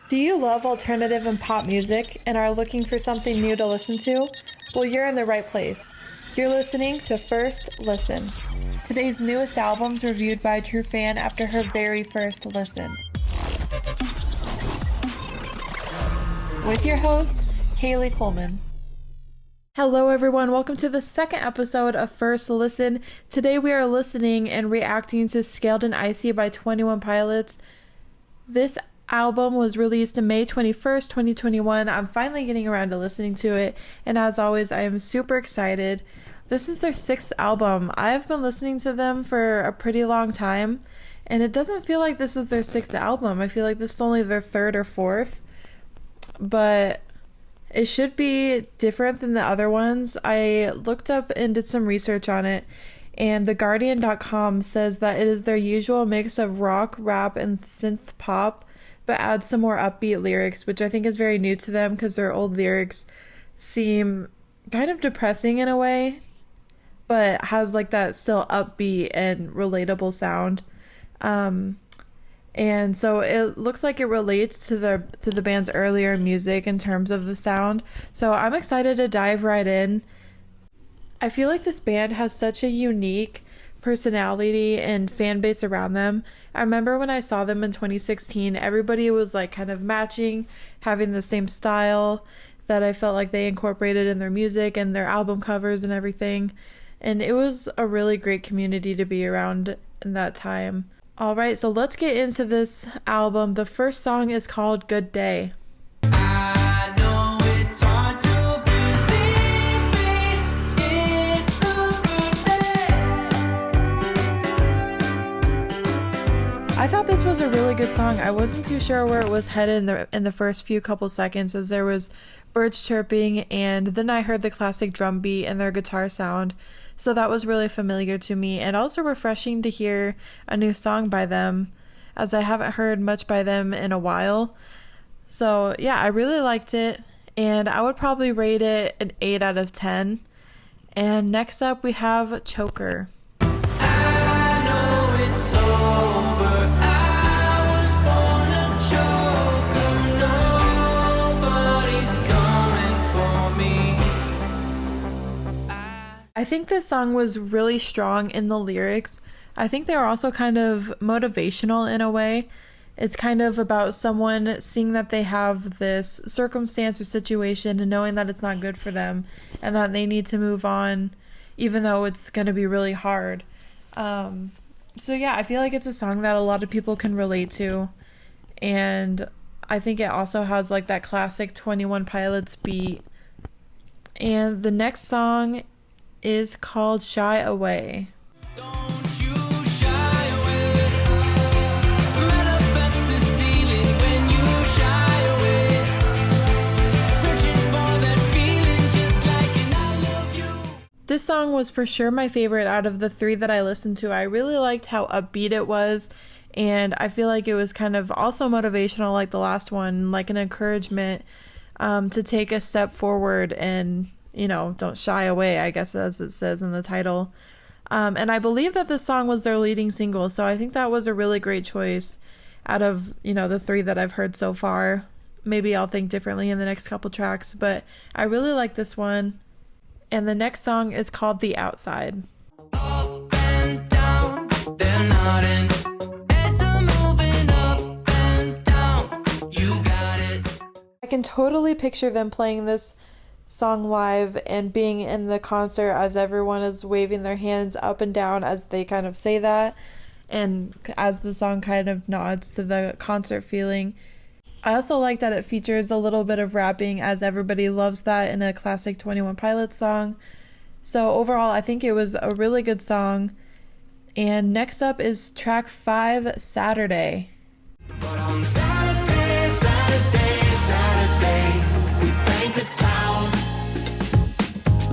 Do you love alternative and pop music and are looking for something new to listen to? Well, you're in the right place. You're listening to First Listen. Today's newest album's reviewed by a true fan after her very first listen. With your host, Kaylea Kuhlman. Hello everyone, welcome to the second episode of First Listen. Today we are listening and reacting to Scaled and Icy by 21 Pilots. This album was released in May 21st, 2021. I'm finally getting around to listening to it, and as always, I am super excited. This is their 6th album. I've been listening to them for a pretty long time, and it doesn't feel like this is their 6th album. I feel like this is only their 3rd or 4th, but it should be different than the other ones. I looked up and did some research on it, and TheGuardian.com says that it is their usual mix of rock, rap, and synth pop, but adds some more upbeat lyrics, which I think is very new to them because their old lyrics seem kind of depressing in a way, but has like that still upbeat and relatable sound. And so it looks like it relates to the band's earlier music in terms of the sound. So I'm excited to dive right in. I feel like this band has such a unique personality and fan base around them. I remember when I saw them in 2016, everybody was like kind of matching, having the same style that I felt like they incorporated in their music and their album covers and everything. And it was a really great community to be around in that time. All right, so let's get into this album. The first song is called Good Day. I thought this was a really good song. I wasn't too sure where it was headed in the first few couple seconds, as there was birds chirping, and then I heard the classic drum beat and their guitar sound. So that was really familiar to me, and also refreshing to hear a new song by them, as I haven't heard much by them in a while. So yeah, I really liked it, and I would probably rate it an 8 out of 10. And next up we have Choker. I know it's over. I think this song was really strong in the lyrics. I think they were also kind of motivational in a way. It's kind of about someone seeing that they have this circumstance or situation and knowing that it's not good for them and that they need to move on even though it's going to be really hard. So yeah, I feel like it's a song that a lot of people can relate to, and I think it also has like that classic 21 Pilots beat. And the next song is called Shy Away. Don't you shy away. Manifest the ceiling when you shy away. Searching for that feeling just like an I love you. This song was for sure my favorite out of the 3 that I listened to. I really liked how upbeat it was, and I feel like it was kind of also motivational like the last one, like an encouragement to take a step forward and, you know, don't shy away, I guess, as it says in the title. And I believe that this song was their leading single, so I think that was a really great choice out of, you know, the 3 that I've heard so far. Maybe I'll think differently in the next couple tracks, but I really like this one. And the next song is called The Outside. Up and down, they're nodding. Heads are moving up and down. You got it. I can totally picture them playing this song live and being in the concert as everyone is waving their hands up and down as they kind of say that, and as the song kind of nods to the concert feeling. I also like that it features a little bit of rapping, as everybody loves that in a classic 21 Pilots song. So overall, I think it was a really good song. And next up is track 5, Saturday. But on Saturday, we paint the town.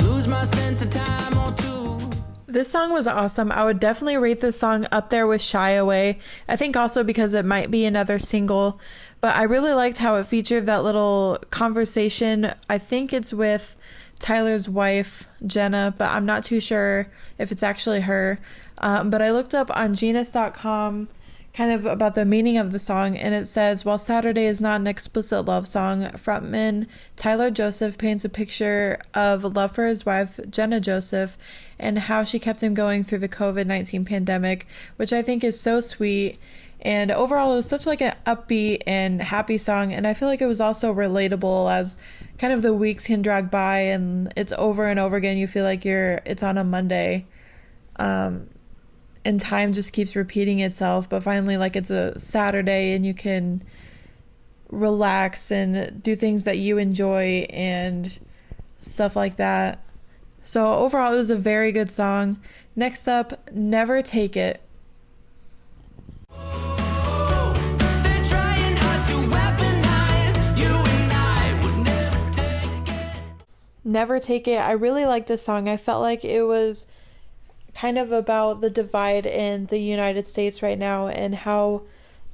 Lose my sense of time or two. This song was awesome. I would definitely rate this song up there with Shy Away. I think also because it might be another single, but I really liked how it featured that little conversation. I think it's with Tyler's wife, Jenna, but I'm not too sure if it's actually her. But I looked up on Genius.com kind of about the meaning of the song, and it says, while Saturday is not an explicit love song, frontman Tyler Joseph paints a picture of love for his wife, Jenna Joseph, and how she kept him going through the COVID-19 pandemic, which I think is so sweet. And overall, it was such like an upbeat and happy song, and I feel like it was also relatable as kind of the weeks can drag by and it's over and over again. You feel like it's on a Monday. And time just keeps repeating itself, but finally like it's a Saturday and you can relax and do things that you enjoy and stuff like that. So overall, it was a very good song. Next up, Never Take It. Never Take It. I really like this song. I felt like it was kind of about the divide in the United States right now and how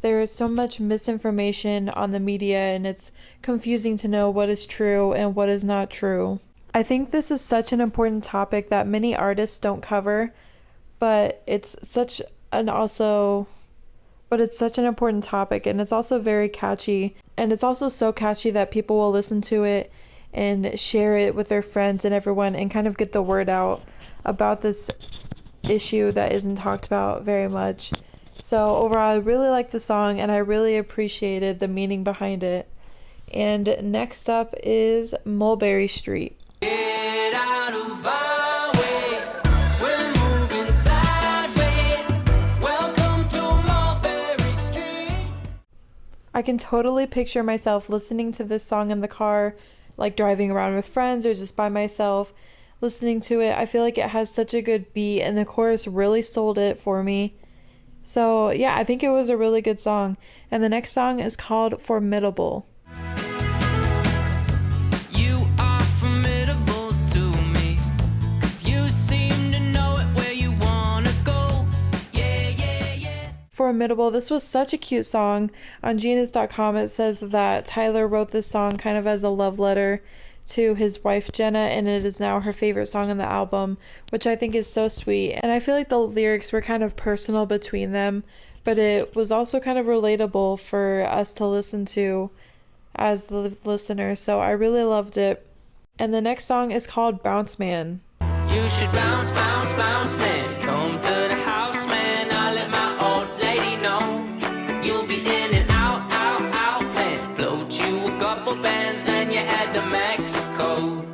there is so much misinformation on the media and it's confusing to know what is true and what is not true. I think this is such an important topic that many artists don't cover, but it's such an important topic, and it's also very catchy, and it's also so catchy that people will listen to it and share it with their friends and everyone and kind of get the word out about this issue that isn't talked about very much. So overall, I really liked the song and I really appreciated the meaning behind it. And next up is Mulberry Street. Get out of our way. We're moving sideways. Welcome to Mulberry Street. I can totally picture myself listening to this song in the car, like driving around with friends or just by myself, listening to it. I feel like it has such a good beat and the chorus really sold it for me. So yeah, I think it was a really good song. And the next song is called Formidable. You are formidable to me, 'cause you seem to know it where you wanna go. Yeah, yeah, yeah. Formidable. This was such a cute song. On Genius.com it says that Tyler wrote this song kind of as a love letter to his wife Jenna, and it is now her favorite song on the album, which I think is so sweet. And I feel like the lyrics were kind of personal between them, but it was also kind of relatable for us to listen to as the listener, so I really loved it. And the next song is called Bounce Man. You should bounce, bounce, bounce, man. Come to the house, man. I'll let my old lady know. You'll be in and out, out, out, man. Float you a couple bands, then you head to Mexico.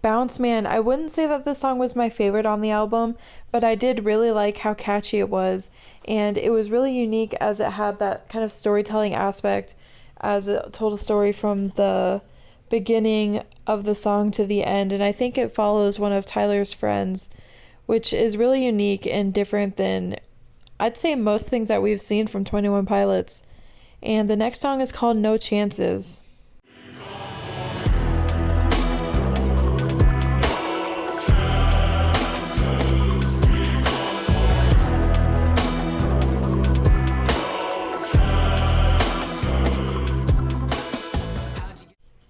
Bounce Man. I wouldn't say that this song was my favorite on the album, but I did really like how catchy it was, and it was really unique as it had that kind of storytelling aspect, as it told a story from the beginning of the song to the end, and I think it follows one of Tyler's friends, which is really unique and different than, I'd say, most things that we've seen from 21 Pilots. And the next song is called No Chances.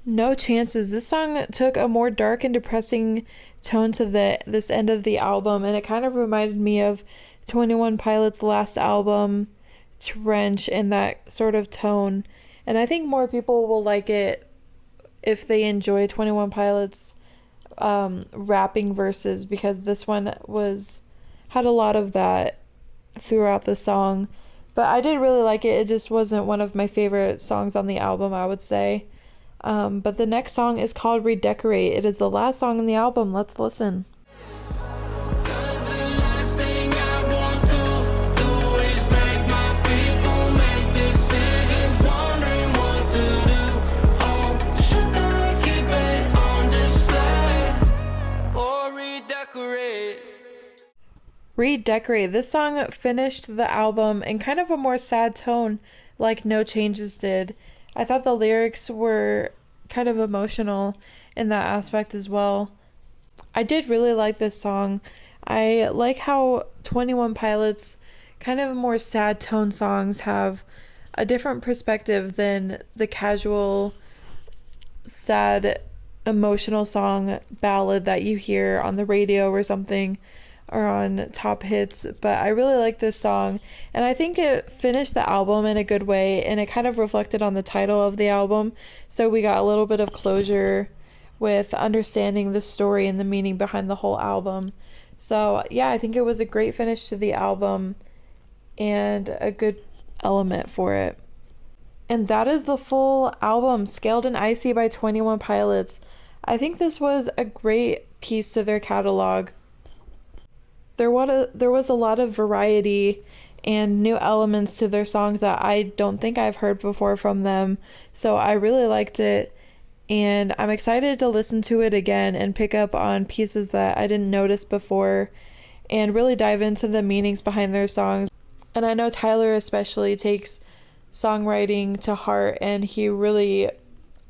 No Chances. This song took a more dark and depressing tone to this end of the album, and it kind of reminded me of 21 Pilots' last album, Trench, in that sort of tone. And I think more people will like it if they enjoy 21 Pilots rapping verses, because this one had a lot of that throughout the song. But I did really like it. It just wasn't one of my favorite songs on the album, I would say. But the next song is called Redecorate. It is the last song on the album. Let's listen. Redecorate. This song finished the album in kind of a more sad tone, like No Changes did. I thought the lyrics were kind of emotional in that aspect as well. I did really like this song. I like how 21 Pilots, kind of more sad tone songs, have a different perspective than the casual, sad, emotional song ballad that you hear on the radio or something, are on top hits, but I really like this song, and I think it finished the album in a good way, and it kind of reflected on the title of the album, so we got a little bit of closure with understanding the story and the meaning behind the whole album. So yeah, I think it was a great finish to the album and a good element for it. And that is the full album, Scaled and Icy by 21 Pilots. I think this was a great piece to their catalog. There was a lot of variety and new elements to their songs that I don't think I've heard before from them. So I really liked it, and I'm excited to listen to it again and pick up on pieces that I didn't notice before and really dive into the meanings behind their songs. And I know Tyler especially takes songwriting to heart, and he really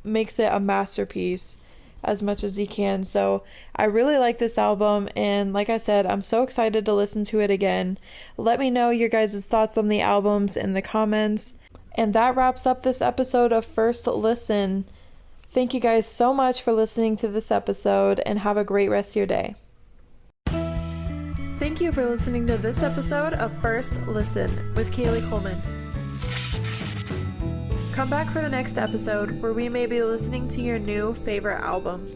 makes it a masterpiece as much as he can. So I really like this album, and like I said, I'm so excited to listen to it again. Let me know your guys' thoughts on the albums in the comments. And that wraps up this episode of First Listen. Thank you guys so much for listening to this episode, and have a great rest of your day. Thank you for listening to this episode of First Listen with Kaylea Kuhlman. Come back for the next episode where we may be listening to your new favorite album.